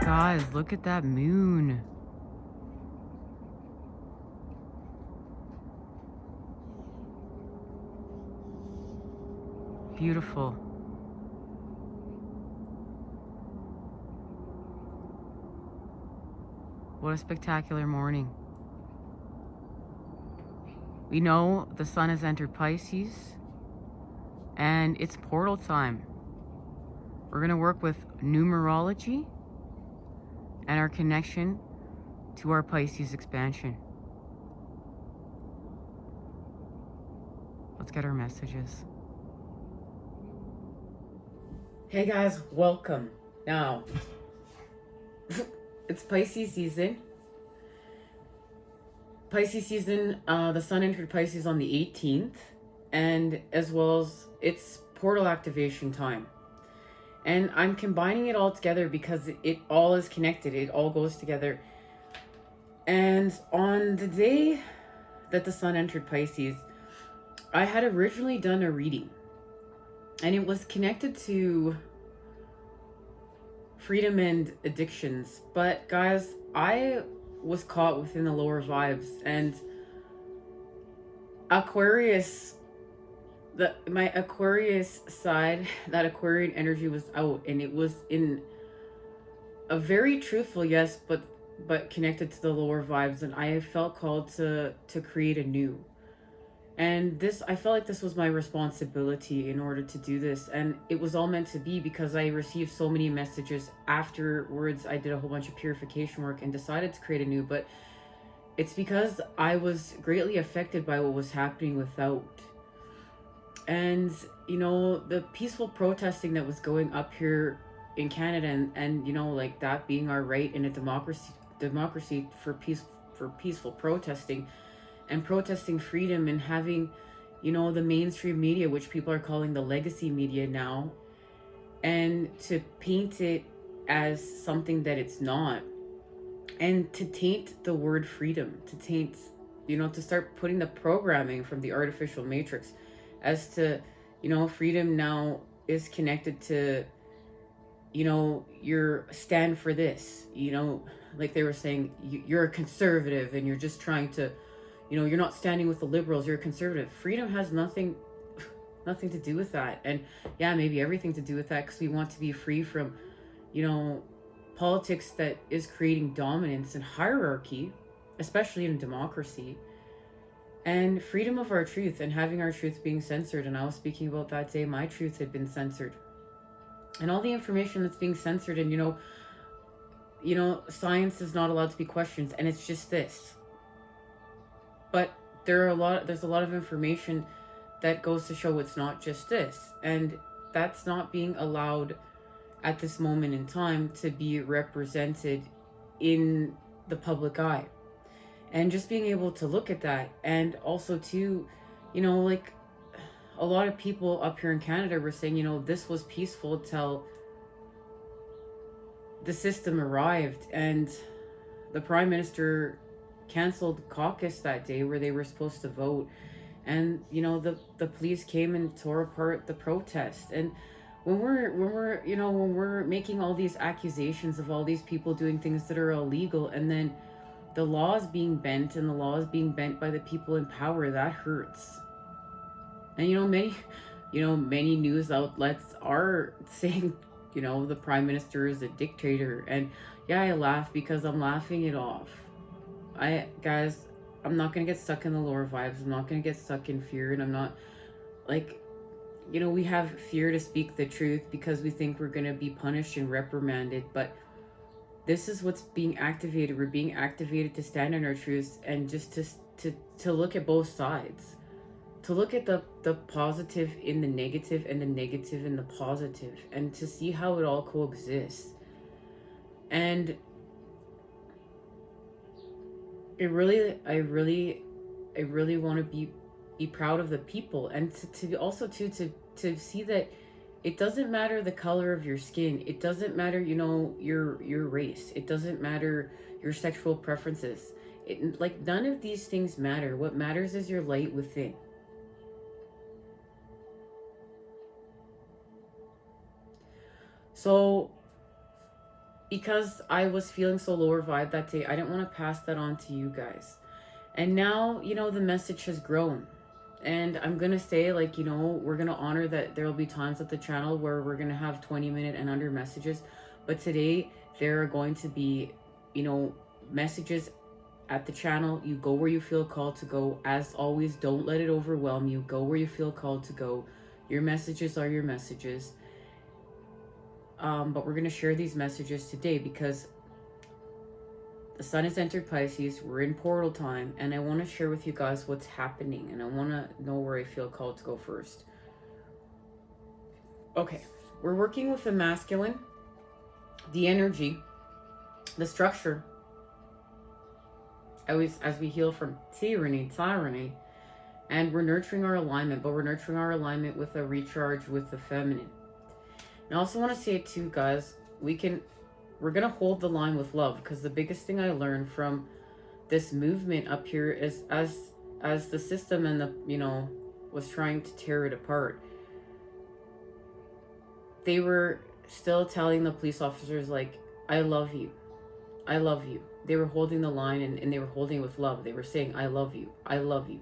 Guys, look at that moon. Beautiful. What a spectacular morning. We know the sun has entered Pisces and it's portal time. We're going to work with numerology and our connection to our Pisces expansion. Let's get our messages. Hey guys, welcome. Now, it's Pisces season. Pisces season, the sun entered Pisces on the 18th, and as well as it's portal activation time. And I'm combining it all together because it all is connected. It all goes together. And on the day that the sun entered Pisces, I had originally done a reading. And it was connected to freedom and addictions. But guys, I was caught within the lower vibes. And Aquarius, my Aquarius side, that Aquarian energy was out, and it was in a very truthful yes, but connected to the lower vibes, and I felt called to create anew. And this, I felt like this was my responsibility in order to do this, and it was all meant to be because I received so many messages afterwards. I did a whole bunch of purification work and decided to create anew, but it's because I was greatly affected by what was happening without. And, you know, the peaceful protesting that was going up here in Canada, and you know, like that being our right in a democracy for peaceful protesting and protesting freedom, and having, you know, the mainstream media, which people are calling the legacy media now, and to paint it as something that it's not, and to taint the word freedom, to taint, you know, to start putting the programming from the artificial matrix as to, you know, freedom now is connected to, you know, your stand for this, you know, like they were saying, you're a conservative and you're just trying to, you know, you're not standing with the liberals, you're a conservative. Freedom has nothing to do with that. And yeah, maybe everything to do with that, because we want to be free from, you know, politics that is creating dominance and hierarchy, especially in a democracy. And freedom of our truth, and having our truth being censored. And I was speaking about that day, my truth had been censored. And all the information that's being censored, and you know, science is not allowed to be questioned, and it's just this. But there's a lot of information that goes to show it's not just this. And that's not being allowed at this moment in time to be represented in the public eye. And just being able to look at that, and also too, you know, like a lot of people up here in Canada were saying, you know, this was peaceful till the system arrived, and the Prime Minister canceled caucus that day where they were supposed to vote. And, you know, the police came and tore apart the protest. And when we're making all these accusations of all these people doing things that are illegal, and then the law is being bent, and the law is being bent by the people in power, that hurts. And many news outlets are saying, you know, the Prime Minister is a dictator. And yeah, I laugh because I'm laughing it off. Guys, I'm not gonna get stuck in the lower vibes. I'm not gonna get stuck in fear, and I'm not, like, you know, we have fear to speak the truth because we think we're gonna be punished and reprimanded, but this is what's being activated. We're being activated to stand on our truths, and just to look at both sides, to look at the positive in the negative, and the negative in the positive, and to see how it all coexists. And I really want to be proud of the people, and to also to see that it doesn't matter the color of your skin. It doesn't matter, you know, your race. It doesn't matter your sexual preferences. Like, none of these things matter. What matters is your light within. So because I was feeling so lower vibe that day, I didn't want to pass that on to you guys. And now, you know, the message has grown. And I'm going to say, like, you know, we're going to honor that there will be times at the channel where we're going to have 20-minute and under messages. But today, there are going to be, you know, messages at the channel. You go where you feel called to go. As always, don't let it overwhelm you. Go where you feel called to go. Your messages are your messages. But we're going to share these messages today because the sun has entered Pisces. We're in portal time, and I want to share with you guys what's happening, and I want to know where I feel called to go first. Okay, we're working with the masculine, the energy, the structure, as we heal from tyranny, and we're nurturing our alignment, but we're nurturing our alignment with a recharge with the feminine. And I also want to say too, guys, we're going to hold the line with love, because the biggest thing I learned from this movement up here is as the system and the, you know, was trying to tear it apart, they were still telling the police officers, like, I love you. I love you. They were holding the line, and they were holding it with love. They were saying, I love you. I love you.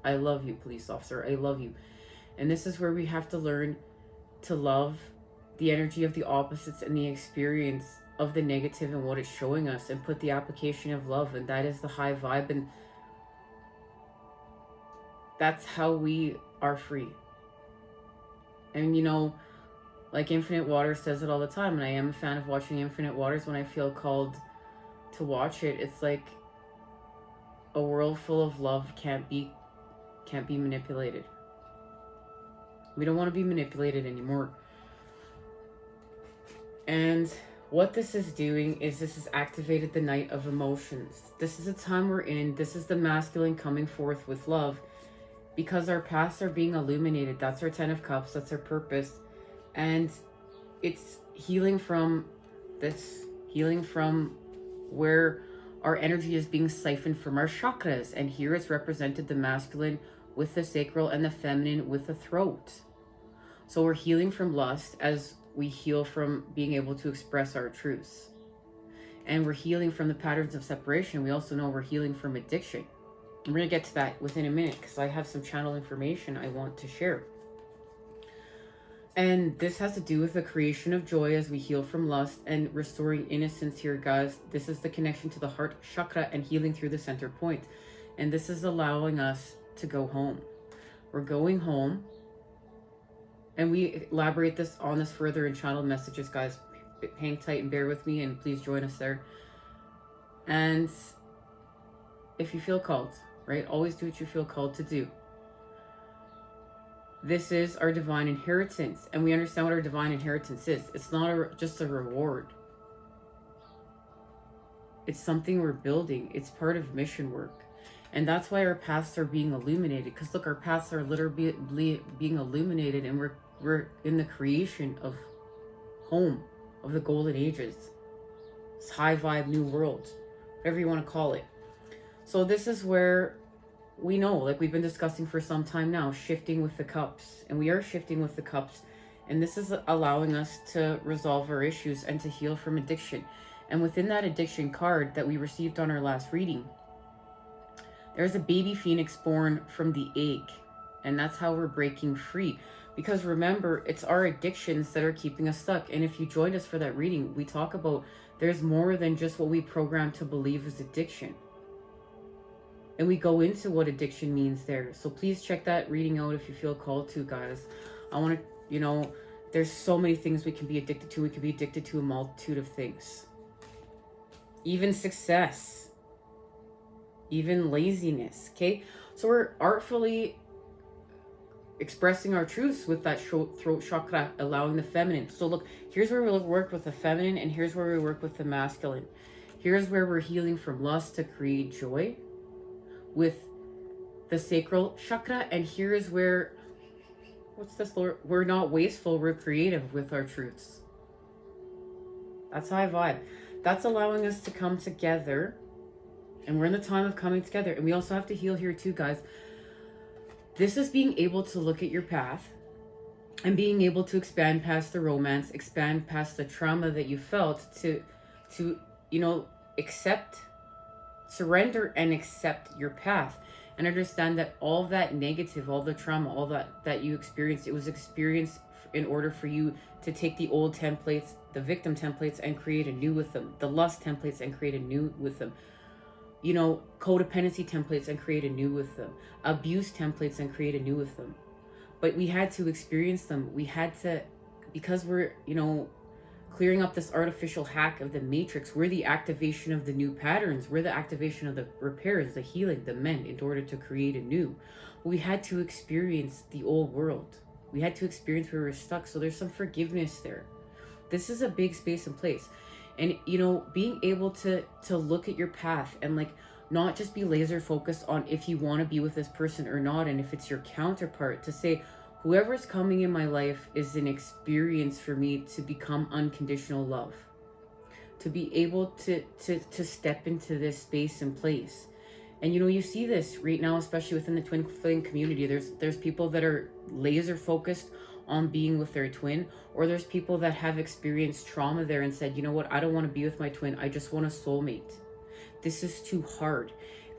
I love you, police officer. I love you. And this is where we have to learn to love the energy of the opposites and the experience of the negative and what it's showing us, and put the application of love, and that is the high vibe, and that's how we are free. And you know, like Infinite Waters says it all the time, and I am a fan of watching Infinite Waters when I feel called to watch it. It's like a world full of love can't be manipulated. We don't want to be manipulated anymore. And what this is doing is this has activated the night of emotions. This is a time we're in. This is the masculine coming forth with love, because our paths are being illuminated. That's our 10 of Cups. That's our purpose. And it's healing from this, healing from where our energy is being siphoned from our chakras. And here it's represented the masculine with the sacral and the feminine with the throat. So we're healing from lust as we heal from being able to express our truths. And we're healing from the patterns of separation. We also know we're healing from addiction. I'm going to get to that within a minute, because I have some channel information I want to share. And this has to do with the creation of joy as we heal from lust and restoring innocence here, guys. This is the connection to the heart chakra and healing through the center point. And this is allowing us to go home. We're going home. And we elaborate on this further in channeled messages, guys. Hang tight and bear with me, and please join us there. And if you feel called, right? Always do what you feel called to do. This is our divine inheritance, and we understand what our divine inheritance is. It's not just a reward. It's something we're building. It's part of mission work. And that's why our paths are being illuminated. Because look, our paths are literally being illuminated, and we're in the creation of home, of the golden ages. This high vibe new world, whatever you want to call it. So this is where we know, like we've been discussing for some time now, shifting with the cups. And we are shifting with the cups. And this is allowing us to resolve our issues and to heal from addiction. And within that addiction card that we received on our last reading, there's a baby phoenix born from the egg. And that's how we're breaking free. Because remember, it's our addictions that are keeping us stuck. And if you joined us for that reading, we talk about there's more than just what we program to believe is addiction. And we go into what addiction means there. So please check that reading out if you feel called to, guys. I want to, you know, there's so many things we can be addicted to. We can be addicted to a multitude of things. Even success. Even laziness, okay? So we're artfully expressing our truths with that throat chakra, allowing the feminine. So look, here's where we work with the feminine, and here's where we work with the masculine. Here's where we're healing from lust to create joy with the sacral chakra, and here's where, what's this, Lord? We're not wasteful, we're creative with our truths. That's high vibe. That's allowing us to come together, and we're in the time of coming together. And we also have to heal here too, guys. This is being able to look at your path and being able to expand past the romance, expand past the trauma that you felt, to to, you know, accept, surrender and accept your path, and understand that all that negative, all the trauma, all that you experienced, it was experienced in order for you to take the old templates, the victim templates, and create a new with them, the lust templates, and create a new with them, you know, codependency templates, and create a new with them, abuse templates, and create a new with them. But we had to experience them. We had to, because we're, you know, clearing up this artificial hack of the matrix. We're the activation of the new patterns. We're the activation of the repairs, the healing, the mend, in order to create a new. We had to experience the old world. We had to experience where we were stuck. So there's some forgiveness there. This is a big space and place. And, you know, being able to look at your path and, like, not just be laser focused on if you want to be with this person or not, and if it's your counterpart, to say, whoever's coming in my life is an experience for me to become unconditional love, to be able to step into this space and place. And, you know, you see this right now, especially within the twin flame community. There's people that are laser focused on being with their twin, or there's people that have experienced trauma there and said, you know what, I don't want to be with my twin, I just want a soulmate. This is too hard.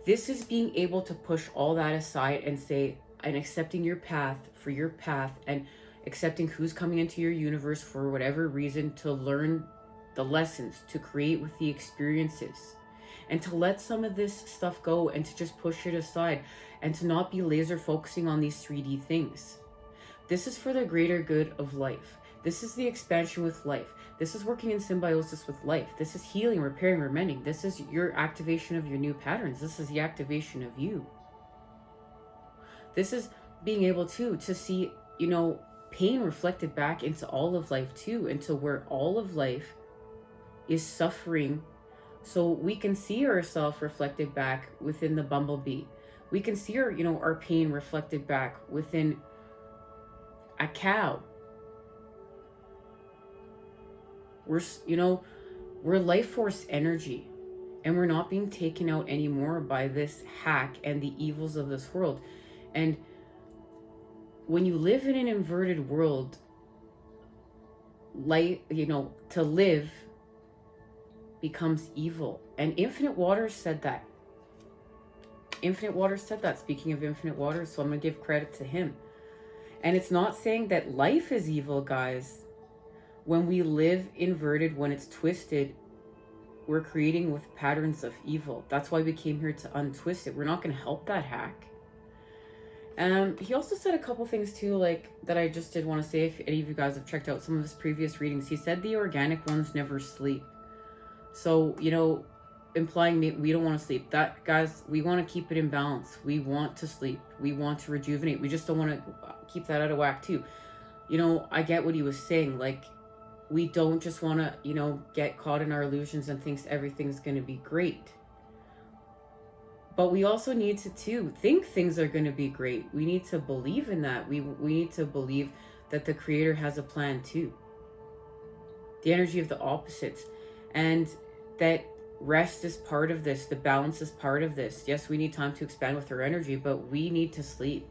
This is being able to push all that aside and say, and accepting your path for your path, and accepting who's coming into your universe for whatever reason, to learn the lessons, to create with the experiences, and to let some of this stuff go, and to just push it aside, and to not be laser focusing on these 3D things. This is for the greater good of life. This is the expansion with life. This is working in symbiosis with life. This is healing, repairing, remending. This is your activation of your new patterns. This is the activation of you. This is being able to see, you know, pain reflected back into all of life too, into where all of life is suffering. So we can see ourselves reflected back within the bumblebee. We can see our, you know, our pain reflected back within a cow. We're, you know, we're life force energy, and we're not being taken out anymore by this hack and the evils of this world. And when you live in an inverted world, light, you know, to live becomes evil. And Infinite Waters said that. Infinite Waters said that, speaking of Infinite Waters, so I'm going to give credit to him. And it's not saying that life is evil, guys. When we live inverted, when it's twisted, we're creating with patterns of evil. That's why we came here to untwist it. We're not going to help that hack. He also said a couple things too, like, that I just did want to say, if any of you guys have checked out some of his previous readings. He said the organic ones never sleep. So, you know, implying we don't want to sleep. That, guys, we want to keep it in balance. We want to sleep. We want to rejuvenate. We just don't want to keep that out of whack too. You know, I get what he was saying. Like, we don't just want to, you know, get caught in our illusions and think everything's going to be great. But we also need to, too, think things are going to be great. We need to believe in that. We need to believe that the Creator has a plan, too. The energy of the opposites. And that rest is part of this. The balance is part of this. Yes, we need time to expand with our energy, but we need to sleep.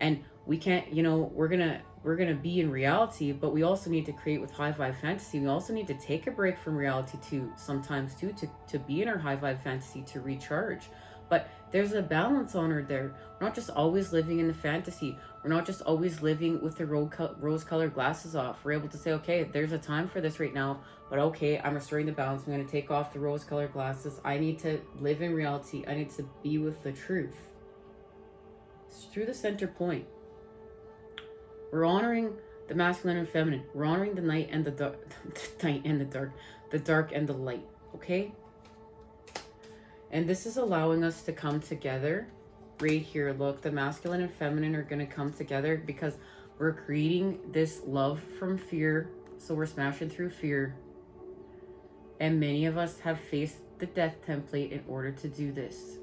And we can't, you know, we're gonna be in reality, but we also need to create with high vibe fantasy. We also need to take a break from reality too, sometimes too, to be in our high vibe fantasy, to recharge. But there's a balance honored there. We're not just always living in the fantasy. We're not just always living with the rose-colored glasses off. We're able to say, okay, there's a time for this right now, but okay, I'm restoring the balance. I'm going to take off the rose-colored glasses. I need to live in reality. I need to be with the truth. It's through the center point. We're honoring the masculine and feminine. We're honoring the night and the dark, the dark and the light, okay? And this is allowing us to come together right here. Look, the masculine and feminine are going to come together because we're creating this love from fear. So we're smashing through fear. And many of us have faced the death template in order to do this.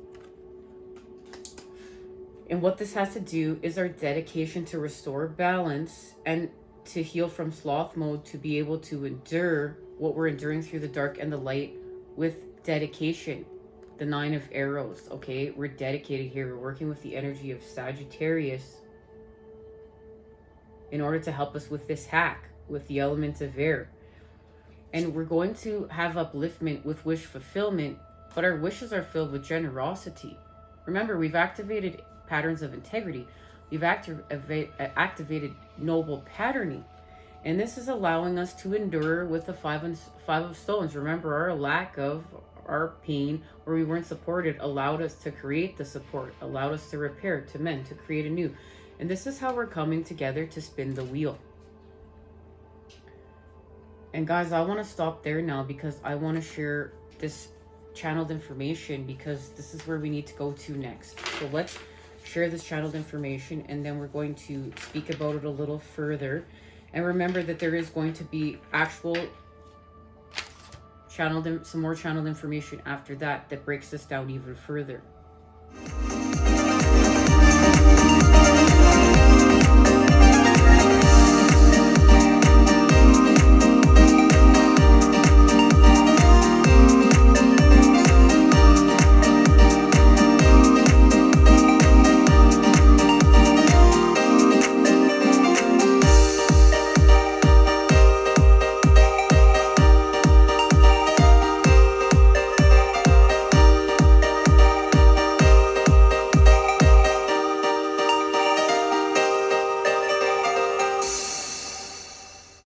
And what this has to do is our dedication to restore balance and to heal from sloth mode, to be able to endure what we're enduring through the dark and the light with dedication. The 9 of Arrows, okay? We're dedicated here. We're working with the energy of Sagittarius in order to help us with this hack, with the element of air. And we're going to have upliftment with wish fulfillment, but our wishes are filled with generosity. Remember, we've activated patterns of integrity. We've activated noble patterning. And this is allowing us to endure with the five of stones. Remember, our lack of, our pain, where we weren't supported, allowed us to create the support, allowed us to repair, to mend, to create anew. And this is how we're coming together to spin the wheel. And guys, I want to stop there now because I want to share this channeled information, because this is where we need to go to next. So let's share this channeled information, and then we're going to speak about it a little further. And remember that there is going to be actual some more channeled information after that breaks this down even further.